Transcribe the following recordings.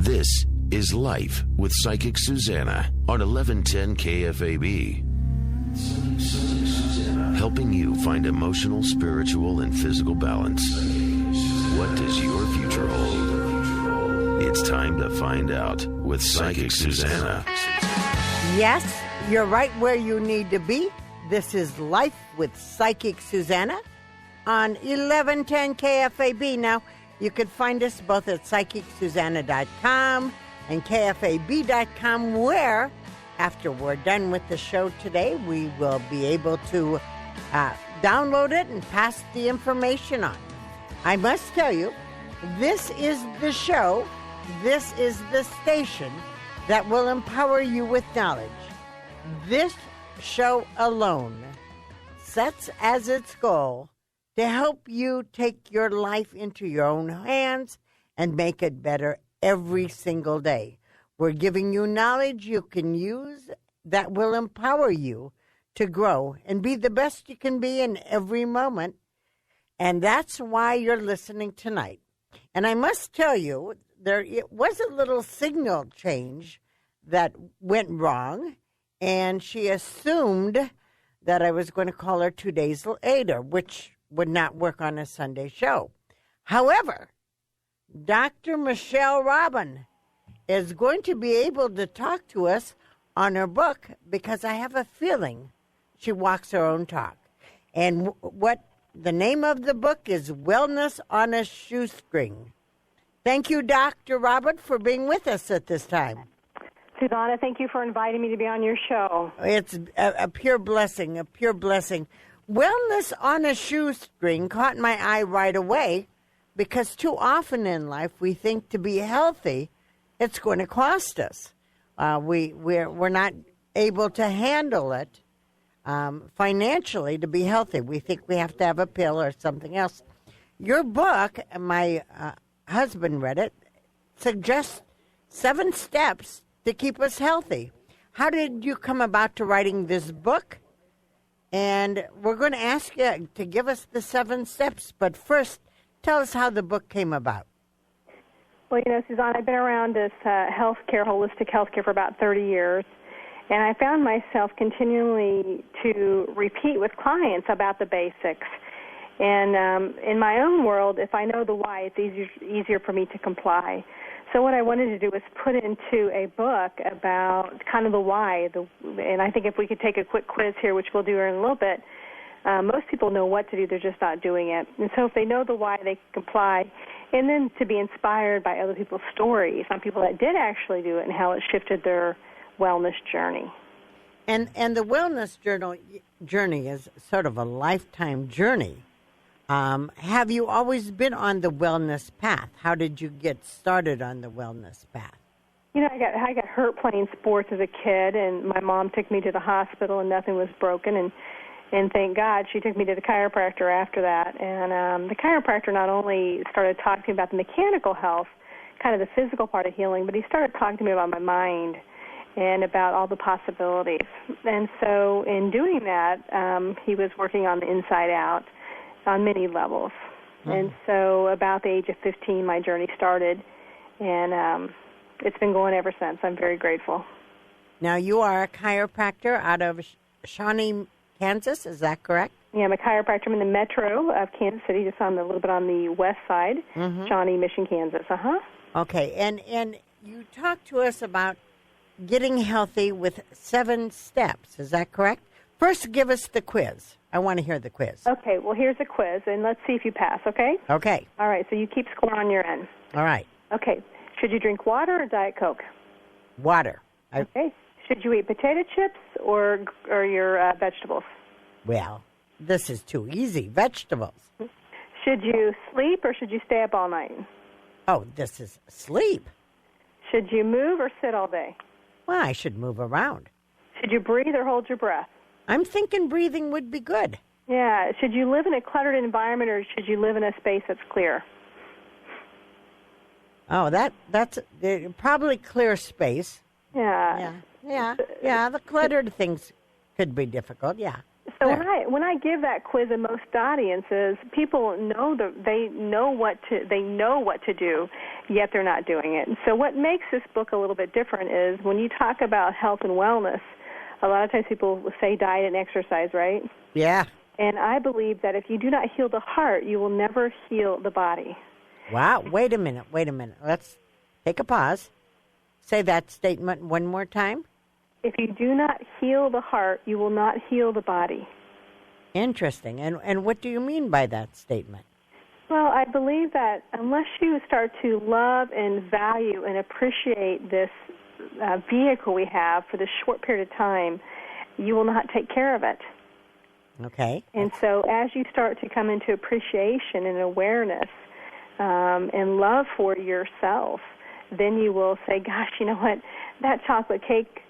This is Life with Psychic Suzanna on 1110 KFAB. Helping you find emotional, spiritual, and physical balance. What does your future hold? It's time to find out with Psychic Suzanna. Yes, you're right where you need to be. This is Life with Psychic Suzanna on 1110 KFAB. Now, you can find us both at PsychicSuzanna.com and KFAB.com, where, after we're done with the show today, we will be able to download it and pass the information on. I must tell you, this is the show, this is the station that will empower you with knowledge. This show alone sets as its goal to help you take your life into your own hands and make it better every single day. We're giving you knowledge you can use that will empower you to grow and be the best you can be in every moment. And that's why you're listening tonight. And I must tell you, it was a little signal change that went wrong, and she assumed that I was going to call her 2 days later, which would not work on a Sunday show. However, Dr. Michelle Robin is going to be able to talk to us on her book, because I have a feeling she walks her own talk. And what the name of the book is Wellness on a Shoestring. Thank you, Dr. Robin, for being with us at this time. Suzanna, thank you for inviting me to be on your show. It's a pure blessing, a pure blessing. Wellness on a Shoestring caught my eye right away, because too often in life we think to be healthy, it's going to cost us. We're not able to handle it financially to be healthy. We think we have to have a pill or something else. Your book, my husband read it, suggests 7 steps to keep us healthy. How did you come about to writing this book? And we're going to ask you to give us the 7 steps. But first, tell us how the book came about. Well, Suzanne, I've been around this healthcare, holistic healthcare, for about 30 years. And I found myself continually to repeat with clients about the basics. And in my own world, if I know the why, it's easier for me to comply. So what I wanted to do was put into a book about kind of the why. And I think if we could take a quick quiz here, which we'll do in a little bit, most people know what to do, they're just not doing it. And so if they know the why, they can comply. And then to be inspired by other people's stories, on people that did actually do it and how it shifted their wellness journey. And the wellness journey is sort of a lifetime journey. Have you always been on the wellness path? How did you get started on the wellness path? I got hurt playing sports as a kid, and my mom took me to the hospital, and nothing was broken. And thank God she took me to the chiropractor after that. And the chiropractor not only started talking to me about the mechanical health, kind of the physical part of healing, but he started talking to me about my mind and about all the possibilities. And so in doing that, he was working on the inside out on many levels. And so about the age of 15, my journey started, and it's been going ever since. I'm very grateful. Now, you are a chiropractor out of Shawnee, Kansas, is that correct? Yeah, I'm a chiropractor. I'm in the metro of Kansas City, just a little bit on the west side, Shawnee, Mission, Kansas. Okay, and you talked to us about getting healthy with 7 steps, is that correct? First, give us the quiz. I want to hear the quiz. Okay, well, here's the quiz, and let's see if you pass, okay? Okay. All right, so you keep score on your end. All right. Okay, should you drink water or Diet Coke? Water. Okay. Should you eat potato chips or your vegetables? Well, this is too easy. Vegetables. Should you sleep or should you stay up all night? Oh, this is sleep. Should you move or sit all day? Well, I should move around. Should you breathe or hold your breath? I'm thinking breathing would be good. Yeah. Should you live in a cluttered environment or should you live in a space that's clear? Oh, that's probably clear space. Yeah. Yeah. The cluttered things could be difficult. Yeah. So when I give that quiz in most audiences, people know they know what to do, yet they're not doing it. And so what makes this book a little bit different is when you talk about health and wellness, a lot of times people will say diet and exercise, right? Yeah. And I believe that if you do not heal the heart, you will never heal the body. Wow. Wait a minute. Let's take a pause. Say that statement one more time. If you do not heal the heart, you will not heal the body. Interesting. And what do you mean by that statement? Well, I believe that unless you start to love and value and appreciate this vehicle we have for this short period of time, you will not take care of it. Okay. And so as you start to come into appreciation and awareness and love for yourself, then you will say, gosh, you know what, that chocolate cake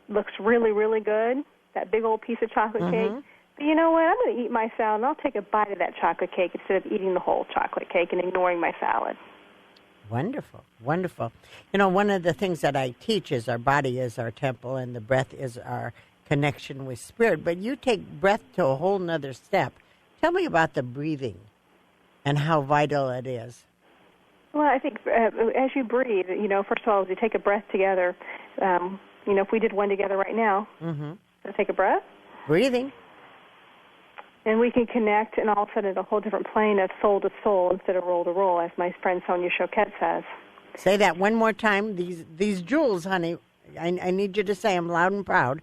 looks really, really good, that big old piece of chocolate cake. But you know what, I'm going to eat my salad, and I'll take a bite of that chocolate cake instead of eating the whole chocolate cake and ignoring my salad. Wonderful, wonderful. You know, one of the things that I teach is our body is our temple and the breath is our connection with spirit. But you take breath to a whole nother step. Tell me about the breathing and how vital it is. Well, I think as you breathe, you know, first of all, as you take a breath together, you know, if we did one together right now, so take a breath. Breathing. And we can connect, and all of a sudden, at a whole different plane of soul to soul instead of roll to roll, as my friend Sonia Choquette says. Say that one more time. These jewels, honey, I need you to say them loud and proud.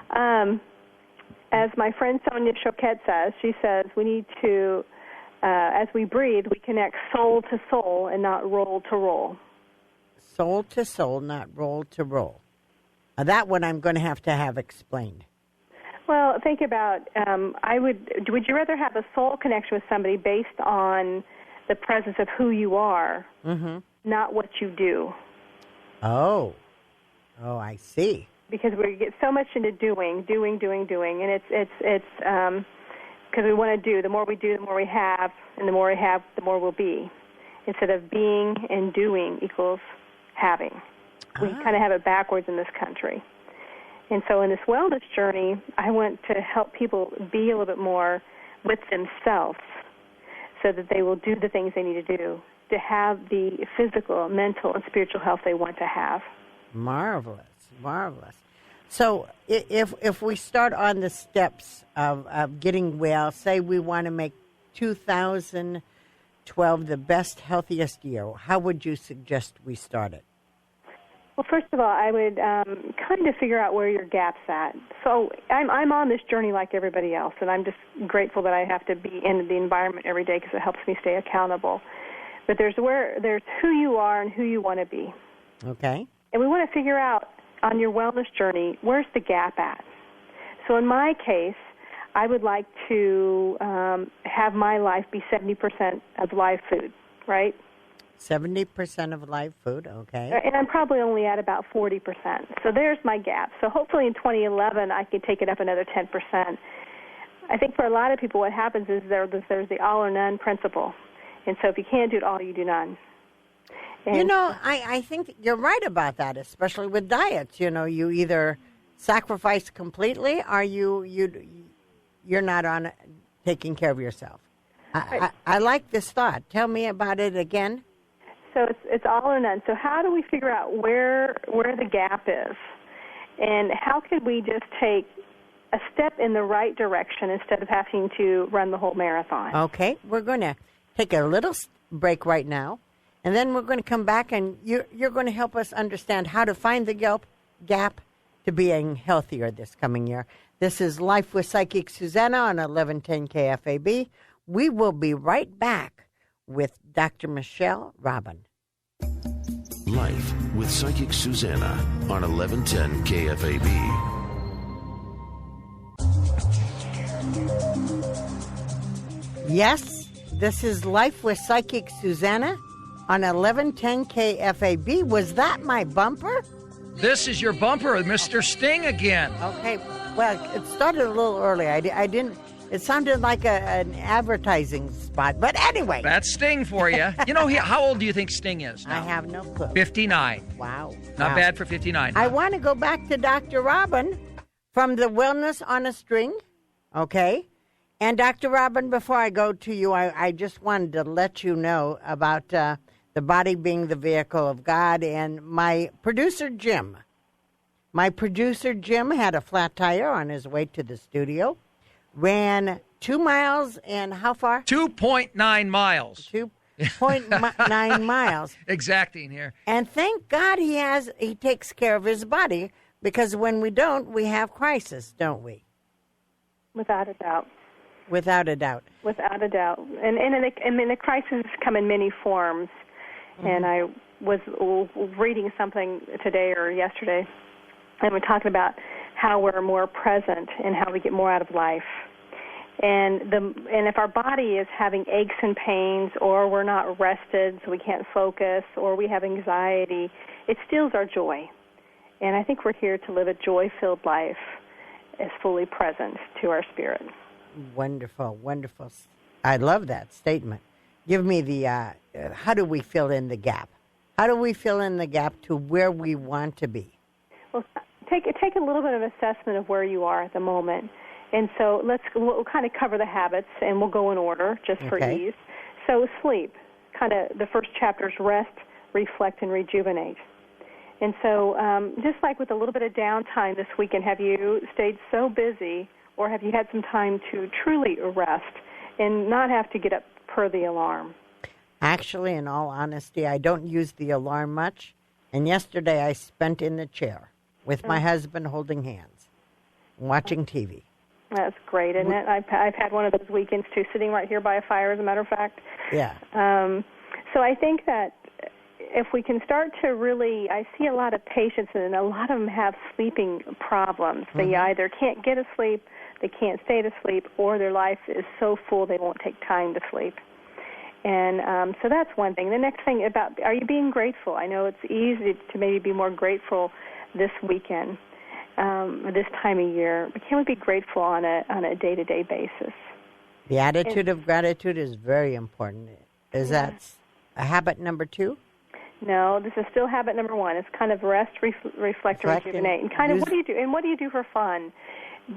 As my friend Sonia Choquette says, she says we need to, as we breathe, we connect soul to soul and not roll to roll. Soul to soul, not roll to roll. Now, that one I'm going to have explained. Well, think about, would you rather have a soul connection with somebody based on the presence of who you are, not what you do? Oh, I see. Because we get so much into doing, and it's because we want to do. The more we do, the more we have, and the more we have, the more we'll be. Instead of being and doing equals having. We kind of have it backwards in this country. And so in this wellness journey, I want to help people be a little bit more with themselves so that they will do the things they need to do to have the physical, mental, and spiritual health they want to have. Marvelous, marvelous. So if we start on the steps of getting well, say we want to make 2012 the best, healthiest year, how would you suggest we start it? Well, first of all, I would kind of figure out where your gap's at. So I'm on this journey like everybody else, and I'm just grateful that I have to be in the environment every day because it helps me stay accountable. But there's who you are and who you want to be. Okay. And we want to figure out on your wellness journey, where's the gap at? So in my case, I would like to have my life be 70% of live food, right? 70% of live food, okay. And I'm probably only at about 40%. So there's my gap. So hopefully in 2011 I can take it up another 10%. I think for a lot of people what happens is there's the all or none principle. And so if you can't do it all, you do none. And you know, I think you're right about that, especially with diets. You know, you either sacrifice completely or you're not on taking care of yourself. I like this thought. Tell me about it again. So it's all or none. So how do we figure out where the gap is? And how can we just take a step in the right direction instead of having to run the whole marathon? Okay. We're going to take a little break right now, and then we're going to come back, and you're going to help us understand how to find the gap to being healthier this coming year. This is Life with Psychic Suzanna on 1110 KFAB. We will be right back with Dr. Michelle Robin. Life with Psychic Suzanna on 1110 KFAB. Yes, this is Life with Psychic Suzanna on 1110 KFAB. Was that my bumper? This is your bumper, Mr. Sting again. Okay, well, it started a little early. I didn't. It sounded like an advertising spot. But anyway. That's Sting for you. You know, how old do you think Sting is now? I have no clue. 59. Wow. Not bad for 59. I want to go back to Dr. Robin from the Wellness on a String. Okay. And Dr. Robin, before I go to you, I just wanted to let you know about the body being the vehicle of God. And my producer, Jim had a flat tire on his way to the studio, ran 2 miles and how far? 2.9 miles. 2.9 miles. Exacting here. And thank God he takes care of his body, because when we don't, we have crisis, don't we? Without a doubt. Without a doubt. Without a doubt. And the crises come in many forms. Mm-hmm. And I was reading something today or yesterday, and we're talking about how we're more present and how we get more out of life. And if our body is having aches and pains, or we're not rested so we can't focus, or we have anxiety, it steals our joy. And I think we're here to live a joy-filled life as fully present to our spirit. Wonderful, wonderful. I love that statement. Give me the, how do we fill in the gap? How do we fill in the gap to where we want to be? Well, take a little bit of assessment of where you are at the moment. And so we'll kind of cover the habits, and we'll go in order just for ease. So sleep, kind of the first chapter is rest, reflect, and rejuvenate. And so just like with a little bit of downtime this weekend, have you stayed so busy, or have you had some time to truly rest and not have to get up per the alarm? Actually, in all honesty, I don't use the alarm much. And yesterday I spent in the chair with my husband holding hands, watching TV. That's great, isn't it? I've had one of those weekends, too, sitting right here by a fire, as a matter of fact. Yeah. So I think that if we can start to really, I see a lot of patients, and a lot of them have sleeping problems. Mm-hmm. They either can't get asleep, they can't stay to sleep, or their life is so full they won't take time to sleep. And so that's one thing. The next thing about, are you being grateful? I know it's easy to maybe be more grateful this weekend, this time of year, but can we be grateful on a day-to-day basis? The attitude of gratitude is very important. Is that a habit number 2? No, this is still habit number 1. It's kind of rest, reflect, and rejuvenate. And kind of what do you do? And what do you do for fun?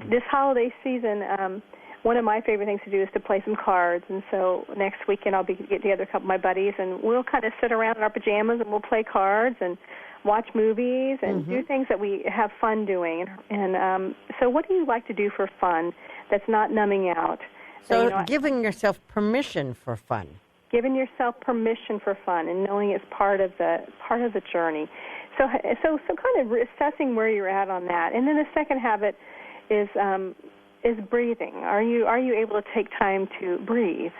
This holiday season, one of my favorite things to do is to play some cards. And so next weekend I'll get together a couple of my buddies, and we'll kind of sit around in our pajamas and we'll play cards and watch movies and do things that we have fun doing. And so what do you like to do for fun that's not numbing out? So giving yourself permission for fun. Giving yourself permission for fun and knowing it's part of the journey. So kind of assessing where you're at on that. And then the second habit is breathing. Are you able to take time to breathe?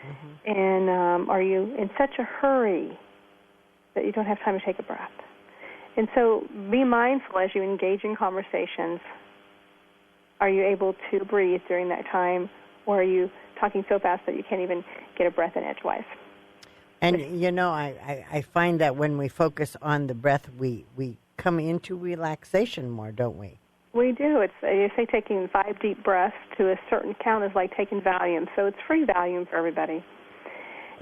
Mm-hmm. And are you in such a hurry that you don't have time to take a breath? And so be mindful as you engage in conversations. Are you able to breathe during that time, or are you talking so fast that you can't even get a breath in edgewise? And, I find that when we focus on the breath, we come into relaxation more, don't we? We do. You say taking 5 deep breaths to a certain count is like taking Valium. So it's free Valium for everybody.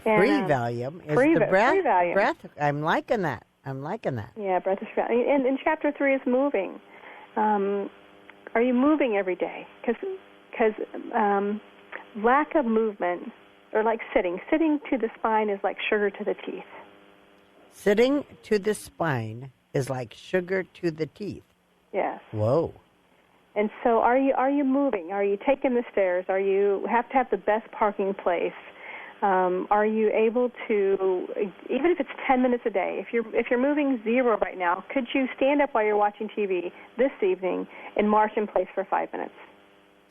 Free Valium? Is the breath? Free Valium. Breath? I'm liking that. Yeah, breath is free. And Chapter 3 is moving. Are you moving every day? Because lack of movement, or like sitting to the spine is like sugar to the teeth. Sitting to the spine is like sugar to the teeth. Yes. Whoa. And so are you moving? Are you taking the stairs? Are you have to have the best parking place? Are you able to, even if it's 10 minutes a day, if you're moving 0 right now, could you stand up while you're watching TV this evening and march in place for 5 minutes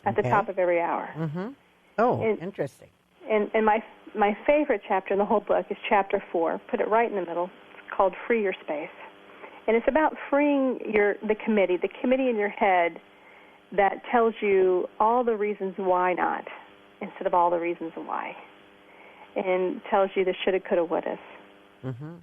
at the top of every hour? Mm-hmm. Oh, interesting. And my favorite chapter in the whole book is Chapter 4. Put it right in the middle. It's called Free Your Space. And it's about freeing the committee in your head that tells you all the reasons why not instead of all the reasons why, and tells you the shoulda, coulda, wouldas. Mm-hmm.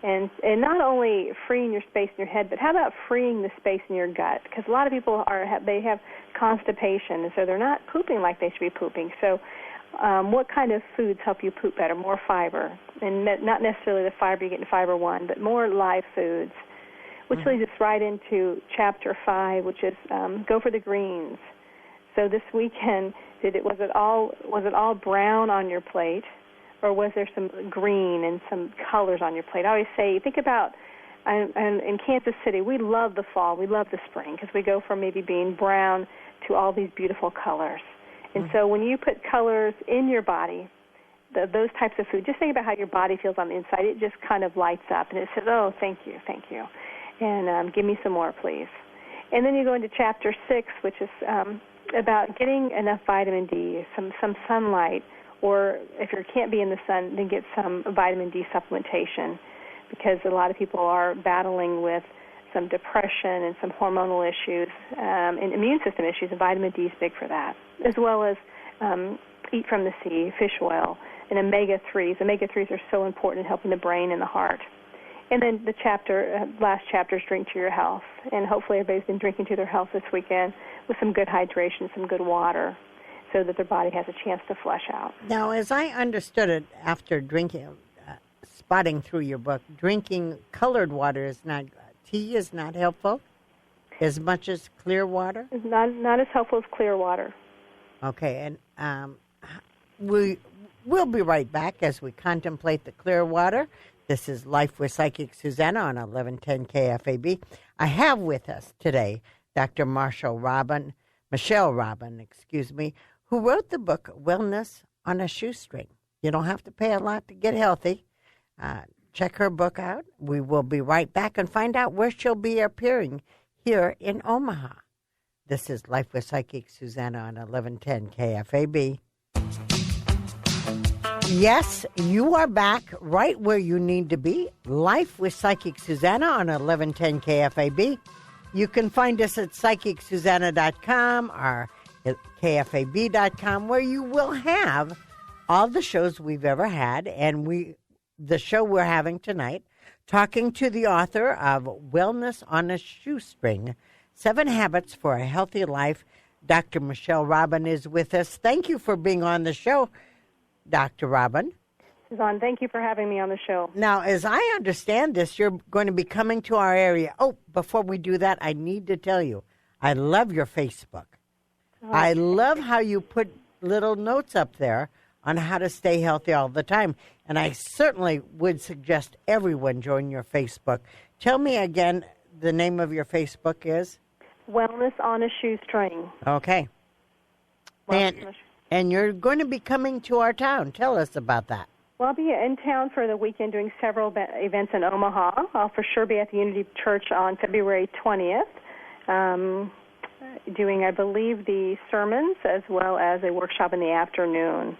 And not only freeing your space in your head, but how about freeing the space in your gut? Because a lot of people have constipation, and so they're not pooping like they should be pooping. So what kind of foods help you poop better? More fiber, and not necessarily the fiber you get in Fiber 1, but more live foods, which leads us right into Chapter 5, which is go for the greens. So this weekend, was it all brown on your plate, or was there some green and some colors on your plate? I always say, think about, and in Kansas City, we love the fall, we love the spring, because we go from maybe being brown to all these beautiful colors. And so when you put colors in your body, those types of food, just think about how your body feels on the inside. It just kind of lights up, and it says, oh, thank you, and give me some more, please. And then you go into Chapter 6, which is about getting enough vitamin D, some sunlight, or if you can't be in the sun, then get some vitamin D supplementation, because a lot of people are battling with some depression and some hormonal issues and immune system issues, and vitamin D is big for that, as well as eat from the sea, fish oil, and omega-3s. Omega-3s are so important in helping the brain and the heart. And then the last chapter is drink to your health, and hopefully everybody's been drinking to their health this weekend with some good hydration, some good water, so that their body has a chance to flush out. Now, as I understood it, after drinking, spotting through your book, drinking colored water is not, tea is not helpful as much as clear water? It's not as helpful as clear water. Okay, and we'll be right back as we contemplate the clear water. This is Life with Psychic Suzanna on 1110 KFAB. I have with us today Dr. Michelle Robin, who wrote the book Wellness on a Shoestring. You don't have to pay a lot to get healthy. Check her book out. We will be right back and find out where she'll be appearing here in Omaha. This is Life with Psychic Suzanna on 1110 KFAB. Yes, you are back right where you need to be. Life with Psychic Suzanna on 1110 KFAB. You can find us at PsychicSuzanna.com or at KFAB.com, where you will have all the shows we've ever had, and the show we're having tonight, talking to the author of Wellness on a Shoestring, 7 Habits for a Healthy Life. Dr. Michelle Robin is with us. Thank you for being on the show, Dr. Robin. Suzanne, thank you for having me on the show. Now, as I understand this, you're going to be coming to our area. Oh, before we do that, I need to tell you, I love your Facebook. Oh. I love how you put little notes up there on how to stay healthy all the time. And I certainly would suggest everyone join your Facebook. Tell me again, the name of your Facebook is? Wellness on a Shoestring. Okay. And you're going to be coming to our town. Tell us about that. Well, I'll be in town for the weekend doing several events in Omaha. I'll for sure be at the Unity Church on February 20th, doing, I believe, the sermons as well as a workshop in the afternoon.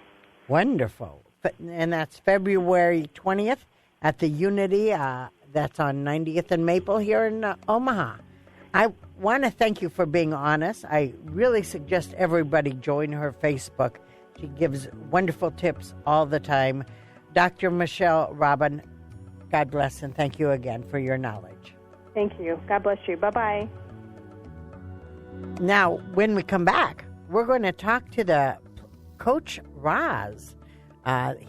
Wonderful. And that's February 20th at the Unity. That's on 90th and Maple here in Omaha. I want to thank you for being honest. I really suggest everybody join her Facebook. She gives wonderful tips all the time. Dr. Michelle Robin, God bless, and thank you again for your knowledge. Thank you. God bless you. Bye-bye. Now, when we come back, we're going to talk to the Coach Roz.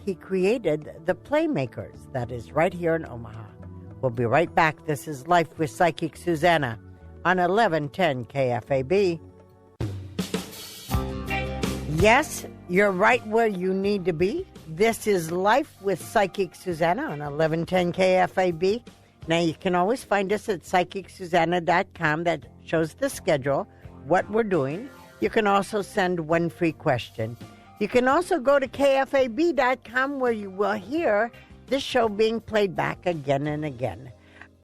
He created the Playmakers. That is right here in Omaha. We'll be right back. This is Life with Psychic Suzanna on 1110 KFAB. Yes, you're right where you need to be. This is Life with Psychic Suzanna on 1110 KFAB. Now, you can always find us at PsychicSuzanna.com. That shows the schedule, what we're doing. You can also send one free question. You can also go to KFAB.com, where you will hear this show being played back again and again.